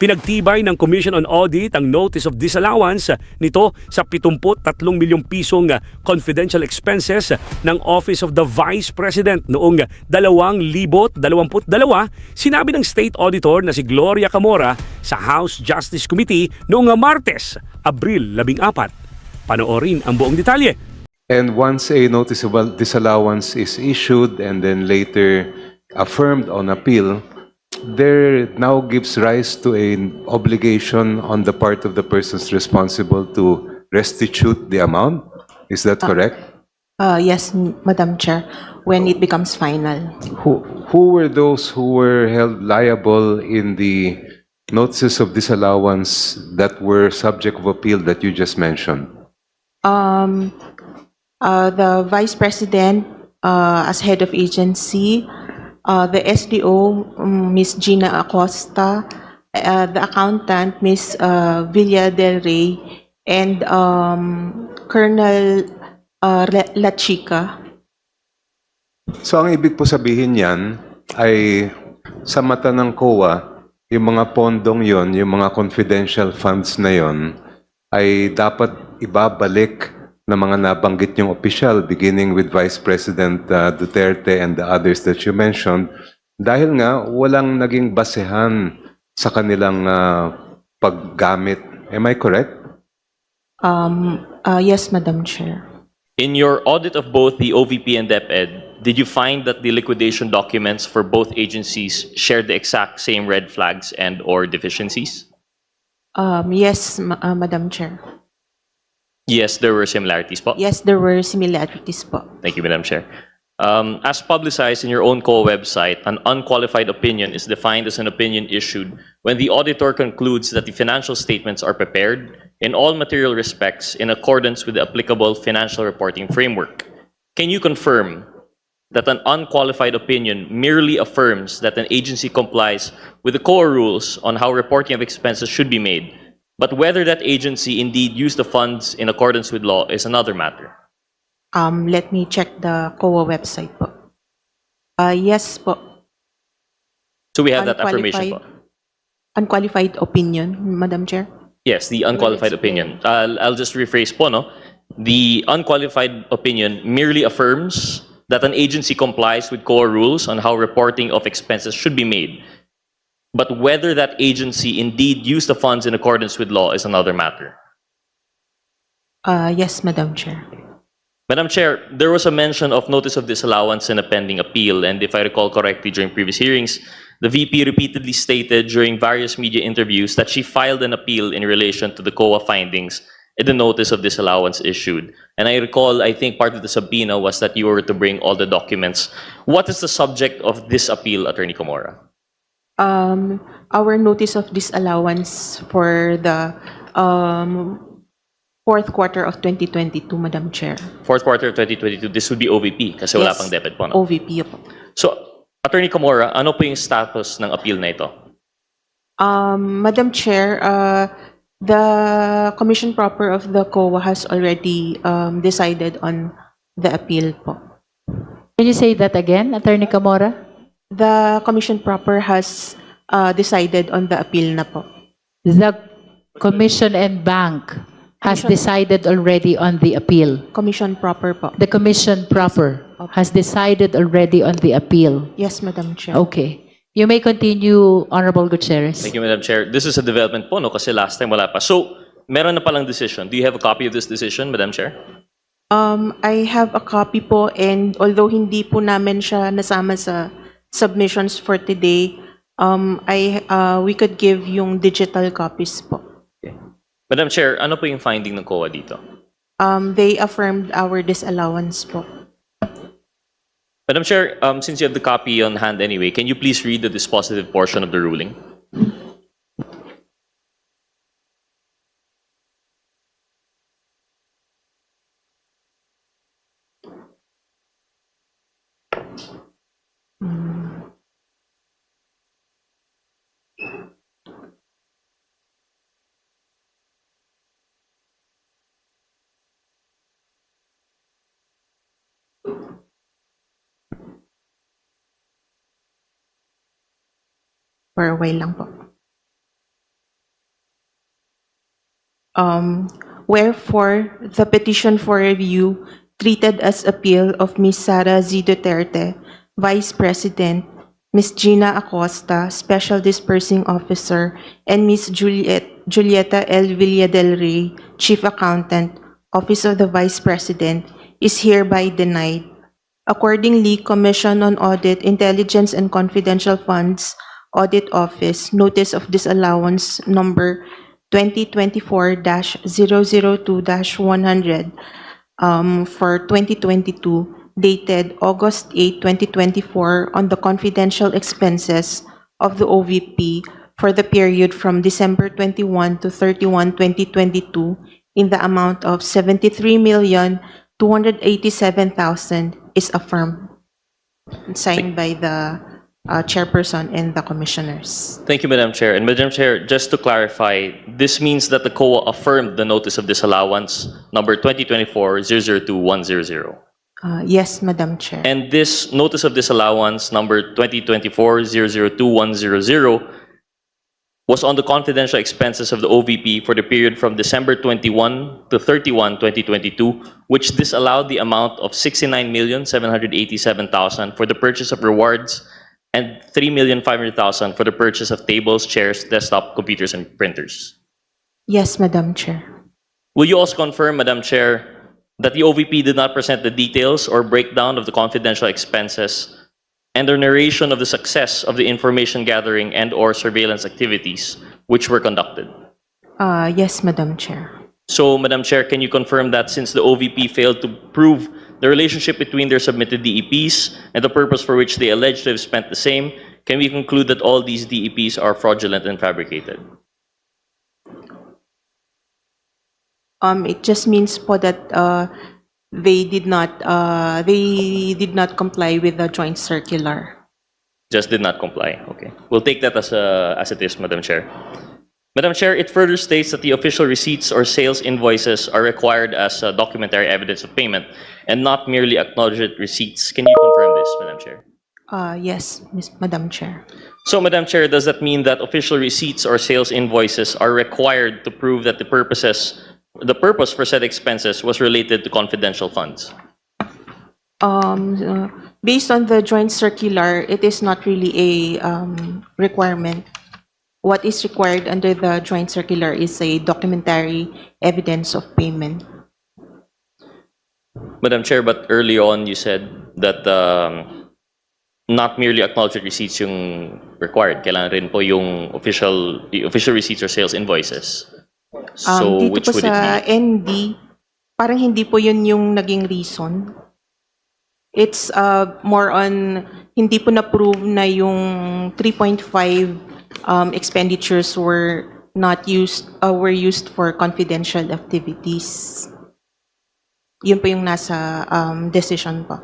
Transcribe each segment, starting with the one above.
Pinagtibay ng Commission on Audit ang Notice of Disallowance nito sa 73 milyong pisong confidential expenses ng Office of the Vice President noong 2022. Sinabi ng State Auditor na si Gloria Camora sa House Justice Committee noong Martes, Abril 14. Panoorin ang buong detalye. And once a notice of disallowance is issued and then later affirmed on appeal, there now gives rise to an obligation on the part of the persons responsible to restitute the amount. Is that correct? Yes, Madam Chair, when it becomes final. Who were those who were held liable in the notices of disallowance that were subject of appeal that you just mentioned? The Vice President as head of agency, the SDO, Ms. Gina Acosta, the accountant, Ms. Villa del Rey, and Colonel La Chica. So ang ibig po sabihin yan ay sa mata ng COA, yung mga pondong yon, yung mga confidential funds na yon ay dapat ibabalik ng mga nabanggit yung opisyal beginning with Vice President Duterte and the others that you mentioned dahil nga walang naging basehan sa kanilang paggamit. Am I correct? Yes, Madam Chair. In your audit of both the OVP and DepEd, did you find that the liquidation documents for both agencies shared the exact same red flags and/or deficiencies? Yes, Madam Chair. Yes, there were similarities po. Yes, there were similarities po. Thank you, Madam Chair. As publicized in your own COA website, an unqualified opinion is defined as an opinion issued when the auditor concludes that the financial statements are prepared in all material respects in accordance with the applicable financial reporting framework. Can you confirm that an unqualified opinion merely affirms that an agency complies with the COA rules on how reporting of expenses should be made, but whether that agency indeed used the funds in accordance with law is another matter? Let me check the COA website po. Yes po. So we have that affirmation po. Unqualified opinion, Madam Chair. Yes, the unqualified opinion. I'll just rephrase po, no? The unqualified opinion merely affirms that an agency complies with COA rules on how reporting of expenses should be made. But whether that agency indeed used the funds in accordance with law is another matter. Yes, Madam Chair. Madam Chair, there was a mention of notice of disallowance and a pending appeal, and if I recall correctly during previous hearings, the VP repeatedly stated during various media interviews that she filed an appeal in relation to the COA findings in the notice of disallowance issued. And I recall, I think part of the subpoena was that you were to bring all the documents. What is the subject of this appeal, Attorney Camora? Our notice of disallowance for the fourth quarter of 2022, Madam Chair. Fourth quarter of 2022, this would be OVP kasi wala Yes, pang DepEd po. No? OVP po. So, Attorney Camora, ano po yung status ng appeal na ito? Madam Chair, the Commission Proper of the COA has already decided on the appeal po. Can you say that again, Attorney Camora? The Commission Proper has decided on the appeal na po. The Commission and Bank has decided already on the appeal. Commission Proper po. The Commission proper has decided already on the appeal. Yes, Madam Chair. Okay. You may continue, Honorable Gutierrez. Thank you, Madam Chair. This is a development po, no? Kasi last time wala pa. So, meron na palang decision. Do you have a copy of this decision, Madam Chair? I have a copy po, and although hindi po namin siya nasama sa submissions for today, we could give yung digital copies po. Madam Chair, ano po yung finding ng COA dito? They affirmed our disallowance po. Madam Chair, since you have the copy on hand anyway, can you please read the dispositive portion of the ruling? For a while lang po. Wherefore, the petition for review treated as appeal of Ms. Sara Z. Duterte, Vice President, Ms. Gina Acosta, Special Dispersing Officer, and Ms. Julieta L. Villa del Rey, Chief Accountant, Office of the Vice President, is hereby denied. Accordingly, Commission on Audit, Intelligence and Confidential Funds Audit Office, Notice of Disallowance Number 2024-002-100 for 2022, dated August 8, 2024, on the confidential expenses of the OVP for the period from December 21 to 31, 2022, in the amount of 73,287,000 is affirmed. Signed by the chairperson and the commissioners. Thank you, Madam Chair. And Madam Chair, just to clarify, this means that the COA affirmed the notice of disallowance number 2024-002-100. Yes, Madam Chair. And this notice of disallowance number 2024-002-100 was on the confidential expenses of the OVP for the period from December 21 to 31, 2022, which disallowed the amount of 69,787,000 for the purchase of rewards and 3,500,000 for the purchase of tables, chairs, desktop computers, and printers. Yes, Madam Chair. Will you also confirm, Madam Chair, that the OVP did not present the details or breakdown of the confidential expenses and the narration of the success of the information gathering and/or surveillance activities which were conducted? Yes, Madam Chair. So, Madam Chair, can you confirm that since the OVP failed to prove the relationship between their submitted DEPs and the purpose for which they allege to have spent the same, can we conclude that all these DEPs are fraudulent and fabricated? It just means po that they did not comply with the joint circular. Just did not comply. Okay. We'll take that as it is, Madam Chair. Madam Chair, it further states that the official receipts or sales invoices are required as documentary evidence of payment and not merely acknowledged receipts. Can you confirm this, Madam Chair? Yes, Madam Chair. So, Madam Chair, does that mean that official receipts or sales invoices are required to prove that the purpose for said expenses was related to confidential funds? Based on the joint circular, it is not really a requirement. What is required under the joint circular is a documentary evidence of payment. Madam Chair, but early on you said that not merely acknowledged receipts yung required. Kailangan rin po yung official receipts or sales invoices. So, Dito which po would it sa be? ND, parang hindi po yun yung naging reason. It's more on, hindi po na-prove na yung 3.5 expenditures were used for confidential activities. Yun po yung nasa decision po.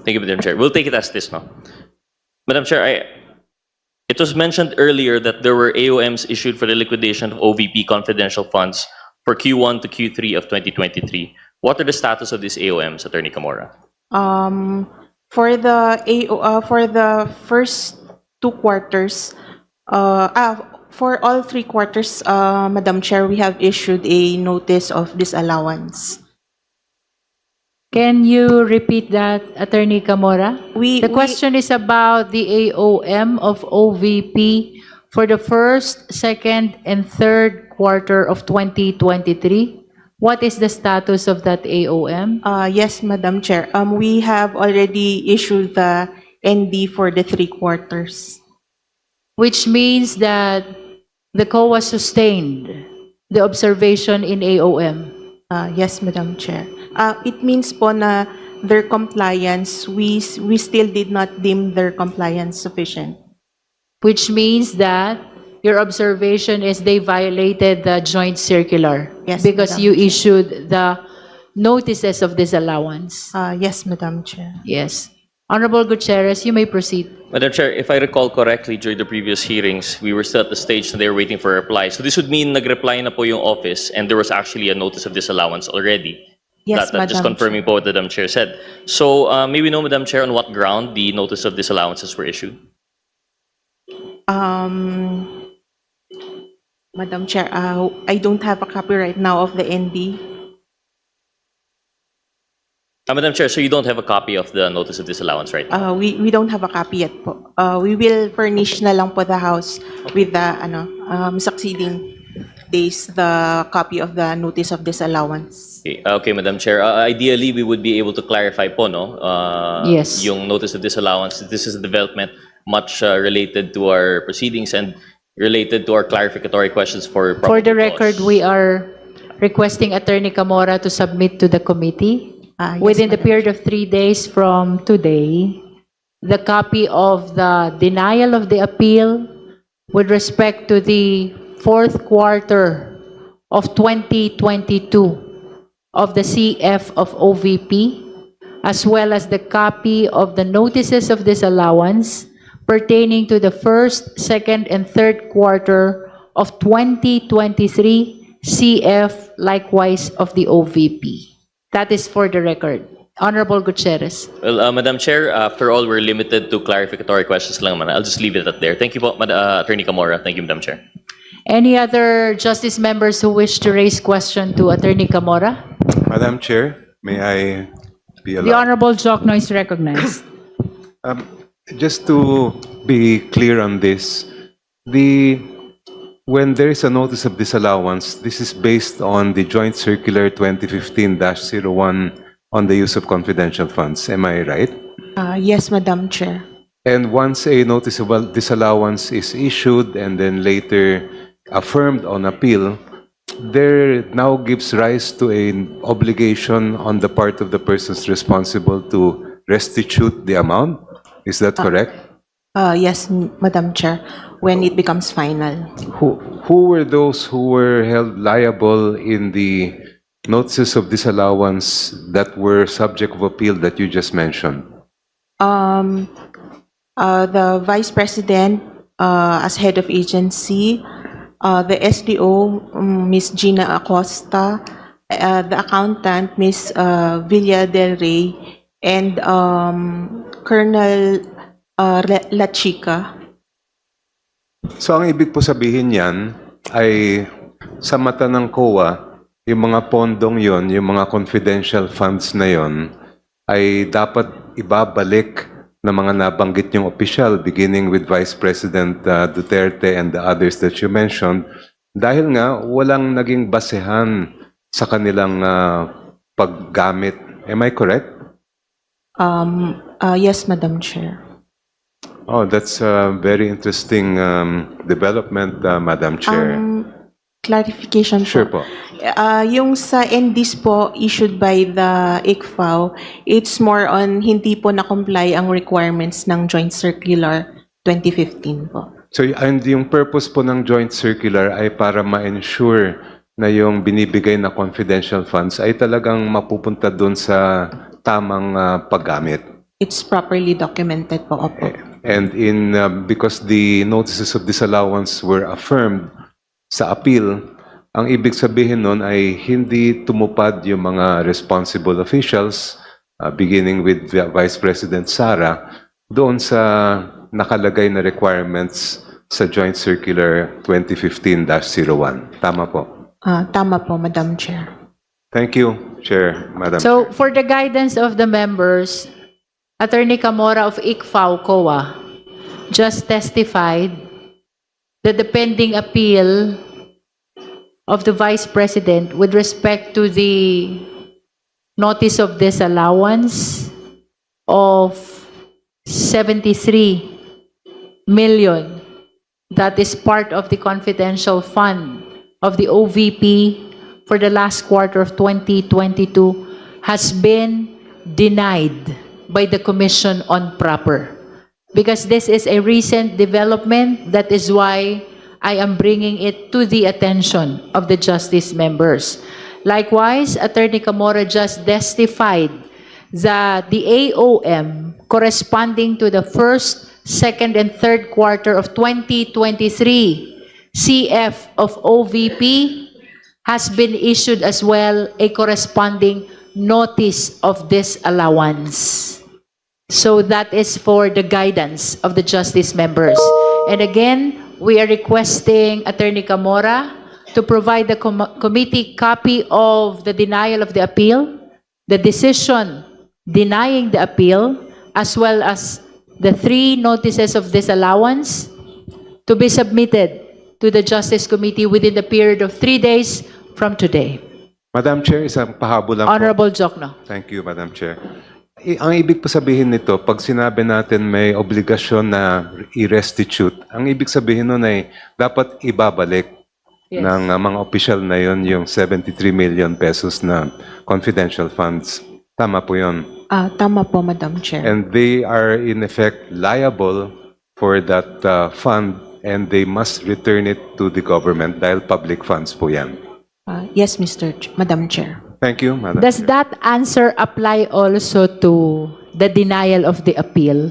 Thank you, Madam Chair. We'll take it as this now. Madam Chair, it was mentioned earlier that there were AOMs issued for the liquidation of OVP confidential funds for Q1 to Q3 of 2023. What are the status of these AOMs, Attorney Camora? For the first 2 quarters, for all 3 quarters, Madam Chair, we have issued a notice of disallowance. Can you repeat that, Attorney Camora? The question is about the AOM of OVP for the first, second, and third quarter of 2023. What is the status of that AOM? Yes, Madam Chair. We have already issued the ND for the 3 quarters. Which means that the COA sustained the observation in AOM. Yes, Madam Chair. It means po na their compliance, we still did not deem their compliance sufficient. Which means that your observation is they violated the joint circular. Yes, because Madam you issued the notices of disallowance. Yes, Madam Chair. Yes. Honorable Gutierrez, you may proceed. Madam Chair, if I recall correctly, during the previous hearings, we were still at the stage that they were waiting for a reply. So this would mean nag-reply na po yung office and there was actually a notice of disallowance already. Yes, That just Madam confirming po what the Madam Chair said. So may we know, Madam Chair, on what ground the notice of disallowances were issued? Madam Chair, I don't have a copy right now of the ND. Madam Chair, so you don't have a copy of the notice of disallowance right now? We don't have a copy yet po. We will furnish na lang po the House with the succeeding days the copy of the notice of disallowance. Okay, Madam Chair. Ideally, we would be able to clarify po, no? Yes. Yung notice of disallowance. This is a development much related to our proceedings and related to our clarificatory questions for For the probable record, cause. we are requesting Attorney Camora to submit to the committee Yes, within the Madam period of 3 days from today, the copy of the denial of the appeal with respect to the fourth quarter of 2022 of the CF of OVP, as well as the copy of the notices of disallowance pertaining to the first, second, and third quarter of 2023 CF, likewise of the OVP. That is for the record. Honorable Gutierrez. Well, Madam Chair, after all, we're limited to clarificatory questions lang man. I'll just leave it at there. Thank you po, Attorney Camora. Thank you, Madam Chair. Any other justice members who wish to raise question to Attorney Camora? Madam Chair, may I be The allowed? Honorable Jock Noyes recognized. Just to be clear on this, when there is a notice of disallowance, this is based on the Joint Circular 2015-01 on the use of confidential funds. Am I right? Yes, Madam Chair. And once a notice of disallowance is issued and then later affirmed on appeal, there now gives rise to an obligation on the part of the persons responsible to restitute the amount. Is that correct? Yes, Madam Chair, when it becomes final. Who were those who were held liable in the notices of disallowance that were subject of appeal that you just mentioned? The Vice President as head of agency, the SDO, Ms. Gina Acosta, the accountant, Ms. Villa del Rey, and Colonel La Chica. So ang ibig po sabihin yan ay sa mata ng COA, yung mga pondong yon, yung mga confidential funds na yon, ay dapat ibabalik ng mga nabanggit yung opisyal, beginning with Vice President Duterte and the others that you mentioned, dahil nga walang naging basehan sa kanilang paggamit. Am I correct? Yes, Madam Chair. Oh, that's a very interesting development, Madam Chair. Clarification Sure po. po. Yung sa NDs po issued by the ICFAO, it's more on hindi po na-comply ang requirements ng Joint Circular 2015 po. So, and yung purpose po ng joint circular ay para ma-ensure na yung binibigay na confidential funds ay talagang mapupunta doon sa tamang paggamit. It's properly documented po, opo. And because the notices of disallowance were affirmed sa appeal, ang ibig sabihin nun ay hindi tumupad yung mga responsible officials, beginning with Vice President Sara, doon sa nakalagay na requirements sa Joint Circular 2015-01. Tama po. Tama po, Madam Chair. Thank you, Chair, Madam So, Chair. for the guidance of the members, Attorney Camora of ICFAO COA just testified that the pending appeal of the Vice President with respect to the notice of disallowance of 73 million that is part of the confidential fund of the OVP for the last quarter of 2022 has been denied by the Commission on Proper. Because this is a recent development, that is why I am bringing it to the attention of the justice members. Likewise, Attorney Camora just testified that the AOM corresponding to the first, second, and third quarter of 2023 CF of OVP has been issued as well a corresponding notice of disallowance. So that is for the guidance of the justice members. And again, we are requesting Attorney Camora to provide the committee copy of the denial of the appeal, the decision denying the appeal, as well as the 3 notices of disallowance to be submitted to the Justice Committee within the period of 3 days from today. Madam Chair, isang pahabol lang po. Honorable Jokno. Thank you, Madam Chair. Ang ibig po sabihin nito, pag sinabi natin may obligasyon na i-restitute, ang ibig sabihin nun ay dapat ibabalik Yes. ng mga opisyal na yon yung 73 million pesos na confidential funds. Tama po yun. Tama po, Madam Chair. And they are in effect liable for that fund and they must return it to the government dahil public funds po yan. Yes, Madam Chair. Thank you, Madam Does Chair. that answer apply also to the denial of the appeal?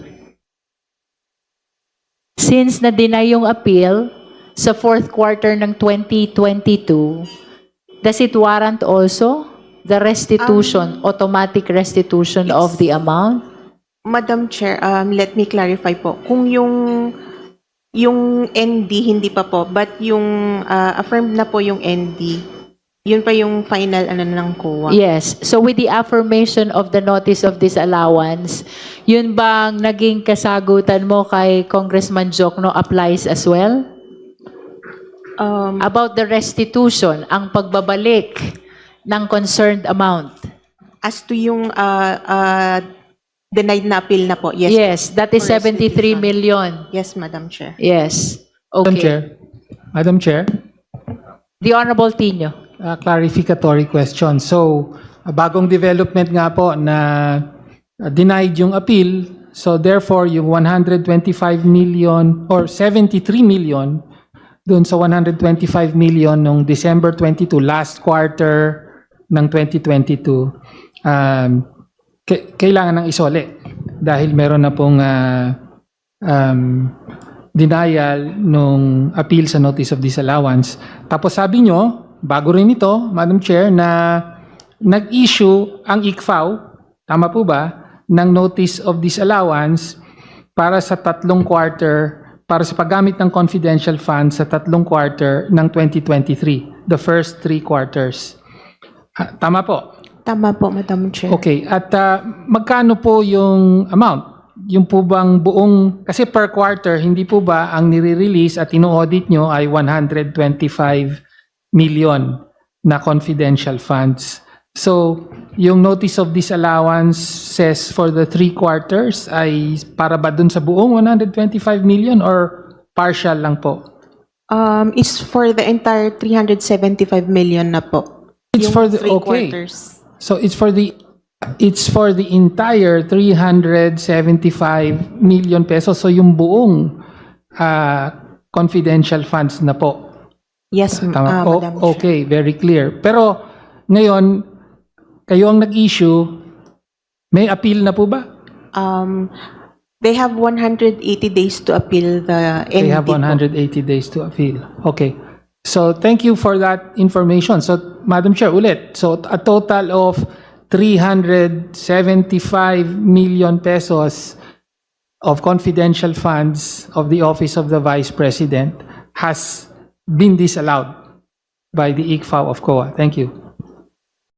Since na-deny yung appeal sa 4th quarter ng 2022, does it warrant also the restitution, automatic restitution of the amount? Madam Chair, let me clarify po. Kung yung ND hindi pa po, but yung affirmed na po yung ND, yun pa yung final ng COA. Yes. So with the affirmation of the notice of disallowance, yun bang naging kasagutan mo kay Congressman Jokno applies as well? About the restitution, ang pagbabalik ng concerned amount. As to yung denied na appeal na po, yes. Yes, that is For 73 restitution. million. Yes, Madam Chair. Yes. Madam Chair. Okay. Madam Chair, The Honorable Tino. a clarificatory question. So, bagong development nga po na denied yung appeal. So, therefore, yung 125 million or 73 million doon sa 125 million noong December 22, last quarter ng 2022, kailangan ng isole dahil meron na pong denial nung appeal sa notice of disallowance. Tapos sabi nyo, bago rin ito, Madam Chair, na nag-issue ang ICFAO, tama po ba, ng notice of disallowance para sa 3 quarter, para sa paggamit ng confidential funds sa 3 quarter ng 2023, the first 3 quarters. Tama po? Tama po, Madam Chair. Okay, at magkano po yung amount? Yung po bang buong, kasi per quarter, hindi po ba ang nire-release at ino-audit nyo ay 125 million na confidential funds. So, yung notice of disallowance says for the 3 quarters ay para ba dun sa buong 125 million or partial lang po? It's for the entire 375 million na po. It's Yung for the, 3 okay. quarters. So it's for the entire 375 million pesos. So yung buong confidential funds na po. Yes, Tama. Madam Chair. Okay, very clear. Pero ngayon, kayo ang nag-issue, may appeal na po ba? They have 180 days to appeal the ND They have po. 180 days to appeal. Okay. So thank you for that information. So Madam Chair, ulit. So a total of 375 million pesos of confidential funds of the Office of the Vice President has been disallowed by the ICFAO of COA. Thank you.